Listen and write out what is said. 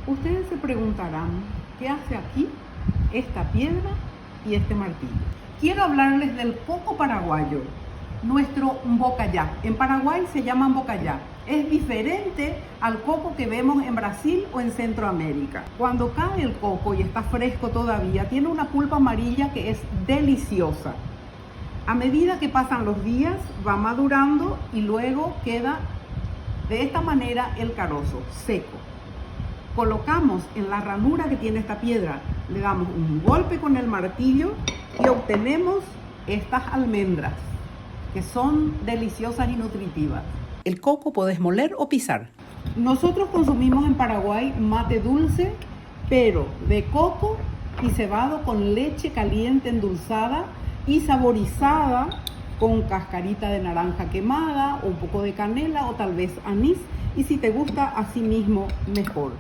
Ustedes se preguntarán, ¿qué hace aquí esta piedra y este martillo? Quiero hablarles del coco paraguayo, nuestro mbocayá. En Paraguay se llama mbocayá. Es diferente al coco que vemos en Brasil o en Centroamérica. Cuando cae el coco y está fresco todavía, tiene una pulpa amarilla que es deliciosa. A medida que pasan los días, va madurando y luego queda de esta manera el carozo, seco. Colocamos en la ranura que tiene esta piedra, le damos un golpe con el martillo y obtenemos estas almendras, que son deliciosas y nutritivas. El coco podés moler o pisar. Nosotros consumimos en Paraguay mate dulce, pero de coco y cebado con leche caliente endulzada y saborizada con cascarita de naranja quemada, o un poco de canela o tal vez anís, y si te gusta así mismo, mejor.